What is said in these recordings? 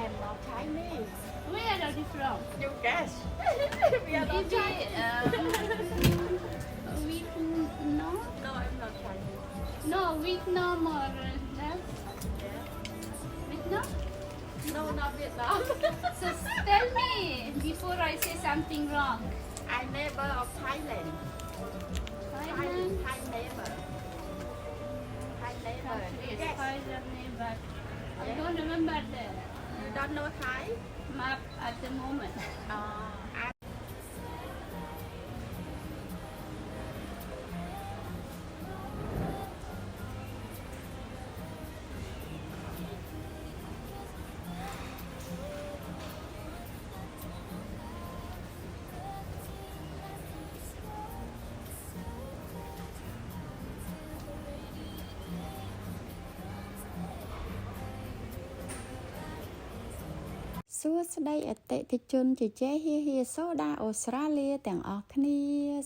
I'm not Chinese. Where are you from? You guess. We are not Chinese. Vietnam? No, I'm not Chinese. No, Vietnam or that? Yeah. Vietnam? No, not Vietnam. So tell me before I say something wrong. I neighbor of Thailand. Thailand? Thai neighbor. Thai neighbor. Country is Yes. Thailand neighbor. I Yeah. don't remember the You don't know Thai? map at the moment. I សួស្តីអតិថិជនជជែកហៀសូដាអូស្ត្រាលីទាំងអស់គ្នា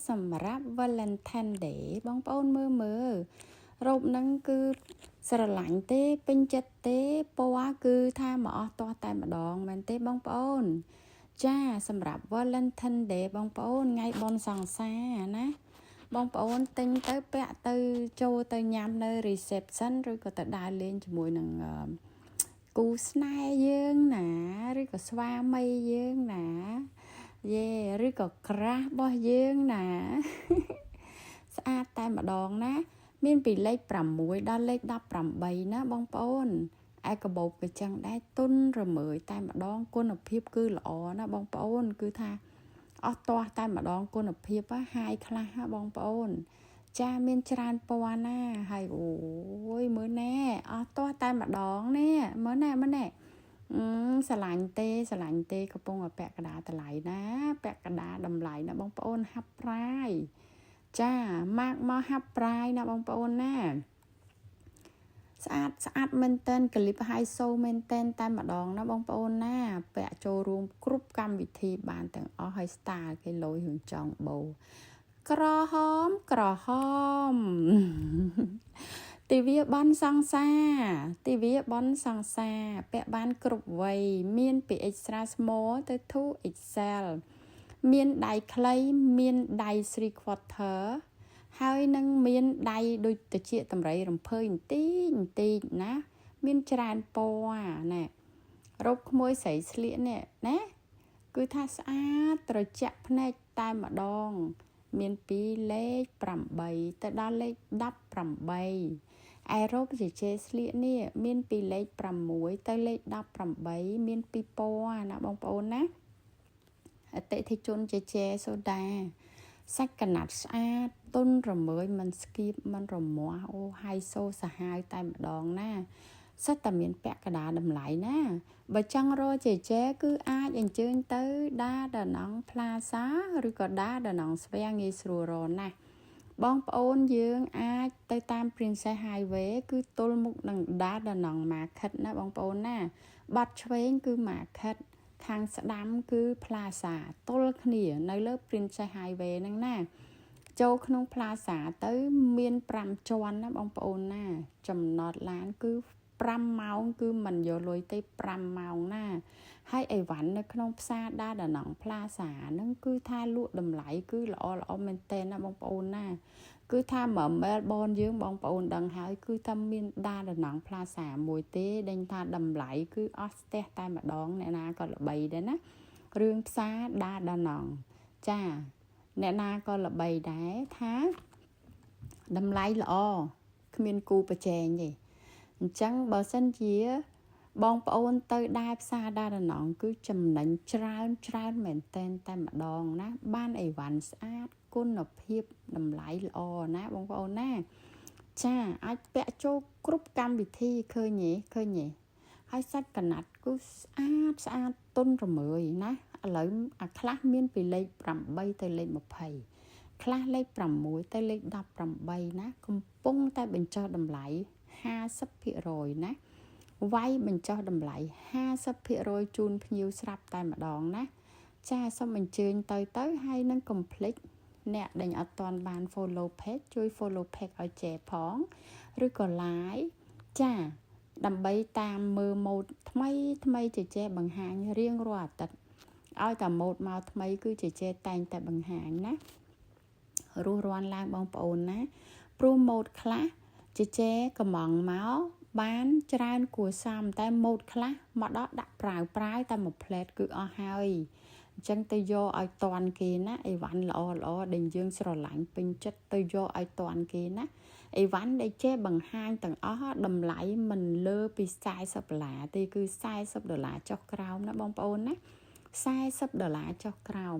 សម្រាប់ Valentine Day បងប្អូនមើលរូបហ្នឹងគឺស្រឡាញ់ទេពេញចិត្តទេពណ៌គឺថាមកអស់ទាស់តែម្ដងមែនទេបងប្អូនចាសម្រាប់ Valentine Day បងប្អូនថ្ងៃបុណ្យសង្សារណាបងប្អូនទិញទៅពាក់ទៅចូលទៅញ៉ាំនៅ reception ឬក៏ទៅដើរលេងជាមួយនឹងគូស្នេហ៍យើងណាឬក៏ស្វាមីយើងណាយេឬក៏ក្រាស់របស់យើងណាស្អាតតែម្ដងណាមានពីលេខ6ដល់លេខ18ណាបងប្អូនឯកាបូបក៏ចឹងដែរទុនរមើយតែម្ដងគុណភាពគឺល្អណាបងប្អូនគឺថាអស់ទាស់តែម្ដងគុណភាពហាយខ្លះណាបងប្អូនចាមានច្រើនពណ៌ណាហើយអូយមើលណែអស់ទាស់តែម្ដងនេះមើលណែស្រឡាញ់ទេកំពុងឲ្យពាក់កណ្ដាលតម្លៃណាពាក់កណ្ដាលតម្លៃណាបងប្អូនហាប់ប្រាយចាម៉ាកមកហាប់ប្រាយណាបងប្អូនណាស្អាតមែនតែនក្លីបហៃសូមែនតែនតែម្ដងណាបងប្អូនណាពាក់ចូលរួមគ្រប់កម្មវិធីបានទាំងអស់ហើយ style គេលយរឿងចង់បោក្រហមទិវាបនសង្សារពាក់បានគ្រប់វ័យមានពី extra small ទៅ 2XL មានដៃខ្លីមានដៃ 3 quarter ហើយនឹងមានដៃដូចតិចតម្រៃរំភើយបន្តិចណាមានច្រើនពណ៌ណារោគក្មួយស្រីស្លៀកនេះណាគឺថាស្អាតត្រជាក់ភ្នែកតែម្ដងមានពីលេខ8ទៅដល់លេខ18ឯរោគជជែស្លៀកនេះមានពីលេខ6ទៅលេខ18មានពីពណ៌ណាបងប្អូនណាអតិថិជនជជែសូដាសាច់កណាត់ស្អាតទុនរមើយមិនស្គៀបមិនរមាស់អូហៃសូសាហាវតែម្ដងណាសិតតែមានពាក់កណ្ដាលតម្លៃណាបើចង់រកជជែគឺអាចអញ្ជើញទៅដាដាណង់ Plaza ឬក៏ដាដាណង់ស្វាងាយស្រួលរកណាបងប្អូនយើងអាចទៅតាម Princess Highway គឺទល់មុខនឹងដាដាណង់ Market ណាបងប្អូនណាបាត់ឆ្វេងគឺ Market ខាងស្ដាំគឺ Plaza ទល់គ្នានៅលើ Princess Highway ហ្នឹងណាចូលក្នុង Plaza ទៅមាន5ជាន់ណាបងប្អូនណាចំណតឡានគឺ5ម៉ោងគឺមិនយកលុយទេ5ម៉ោងណាហើយអីវ៉ាន់នៅក្នុងផ្សារដាដាណង់ Plaza ហ្នឹងគឺថាលក់តម្លៃគឺល្អមែនតើណាបងប្អូនណាគឺថាមកមែលប៊នយើងបងប្អូនដឹងហើយគឺថាមានដាដាណង់ Plaza មួយទេដែលថាតម្លៃគឺអស់ស្ទះតែម្ដងអ្នកណាក៏ល្បីដែរណារឿងផ្សារដាដាណង់ចាអ្នកណាក៏ល្បីដែរថាតម្លៃល្អគ្មានគូប្រជែងទេអញ្ចឹងបើសិនជា បងប្អូនទៅដែរផ្សារដារណងគឺចំណេញច្រើនមែនតែនតែម្ដងណាបានអីវ៉ាន់ស្អាតគុណភាពតម្លៃល្អណាបងប្អូនណាចាអាចពាក់ចូលគ្រប់កម្មវិធីឃើញទេហើយសាច់កណាត់គឺស្អាតទន់រមើយណាឥឡូវអាខ្លះមានពីលេខ8ទៅលេខ20ខ្លះលេខ6ទៅលេខ18ណាកំពុងតែបញ្ចុះតម្លៃ 50% ណាវាយបញ្ចុះតម្លៃ 50% ជូនភ្ញៀវស្រាប់តែម្ដងណាចាសូមអញ្ជើញទៅហើយនឹងកុំភ្លេចអ្នកដែលអត់ទាន់បាន follow page ជួយ follow page ឲ្យចេះផងឬក៏ like ចាដើម្បីតាមមើលម៉ូដថ្មីចេះបង្ហាញរៀងរាល់អាទិត្យឲ្យតែម៉ូដមកថ្មីគឺចេះតែងតែបង្ហាញណារស់រាន់ឡើងបងប្អូនណាព្រោះម៉ូដខ្លះចេះកំងមកបានច្រើនគួរសមតែម៉ូដខ្លះមកដល់ដាក់ប្រាវតែមួយផ្លែតគឺអស់ហើយអញ្ចឹងទៅយកឲ្យតន់គេណាអីវ៉ាន់ល្អដែលយើងស្រឡាញ់ពេញចិត្តទៅយកឲ្យតន់គេណាអីវ៉ាន់ដែលចេះបង្ហាញទាំងអស់តម្លៃមិនលើពី$40ទេគឺ$40ចុះក្រោមណាបងប្អូនណា$40ចុះក្រោម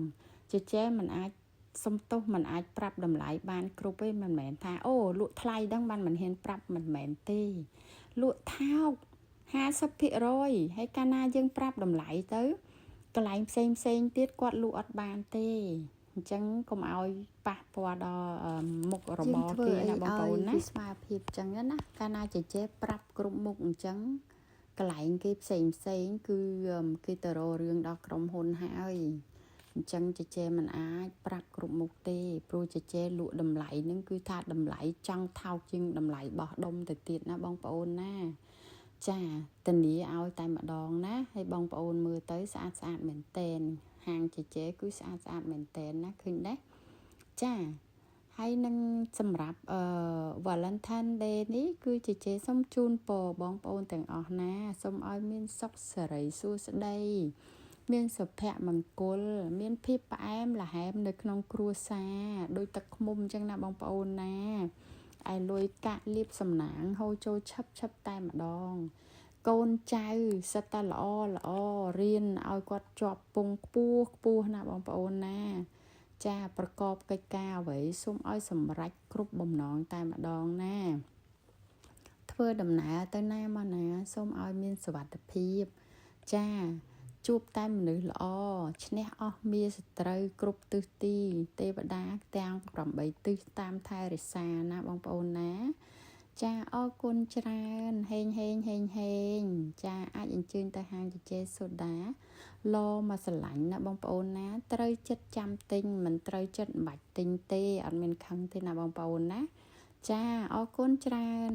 ចេះមិនអាចសំទោសមិនអាចប្រាប់តម្លៃបានគ្រប់ទេមិនមែនថាអូលក់ថ្លៃដឹងបានមិនហ៊ានប្រាប់មិនមែនទេលក់ថោក 50% ហើយកាលណាយើងប្រាប់តម្លៃទៅកន្លែងផ្សេងទៀតគាត់លក់អត់បានទេអញ្ចឹងកុំឲ្យប៉ះពាល់ដល់មុខរបរគេណាបងប្អូនណាស្មារតីអញ្ចឹងណាកាលណាចេះប្រាប់គ្រប់មុខអញ្ចឹងកន្លែងគេផ្សេងគឺគេទៅរករឿងដល់ក្រុមហ៊ុនហើយអញ្ចឹងចេះមិនអាចប្រាប់គ្រប់មុខទេព្រោះចេះលក់តម្លៃហ្នឹងគឺថាតម្លៃចង់ថោកជាងតម្លៃបោះដុំទៅទៀតណាបងប្អូនណាចាធានាឲ្យតែម្ដងណាហើយបងប្អូនមើលទៅស្អាតមែនតែនហាងចេះគឺស្អាតមែនតែនណាឃើញដែរចាហើយនឹងសម្រាប់Valentine Day នេះគឺចេះសូមជូនពរបងប្អូនទាំងអស់ណាសូមឲ្យមានសុខសិរីសួស្តីមានសុភមង្គលមានភាពផ្អែមល្ហែមនៅក្នុងគ្រួសារដូចទឹកឃ្មុំអញ្ចឹងណាបងប្អូនណាឯលុយកាក់លៀបសំណាងហូរចូលឆឹបតែម្ដងកូនចៅសិតតែល្អរៀនឲ្យគាត់ជាប់ពងខ្ពស់ណាបងប្អូនណាចាប្រកបកិច្ចការអ្វីសូមឲ្យសម្រេចគ្រប់បំណងតែម្ដងណាធ្វើដំណើរទៅណាមកណាសូមឲ្យមានសុវត្ថិភាពចាជួបតែមនុស្សល្អឈ្នះអស់មាសត្រូវគ្រប់ទិសទីទេវតាទាំង8ទិសតាមថែរក្សាណាបងប្អូនណាចាអរគុណច្រើនហេងចាអាចអញ្ជើញទៅហាងចេសូដាឡមកស្រឡាញ់ណាបងប្អូនណាត្រូវចិត្តចាំទិញមិនត្រូវចិត្តមិនបាច់ទិញទេអត់មានខឹងទេណាបងប្អូនណាចាអរគុណច្រើន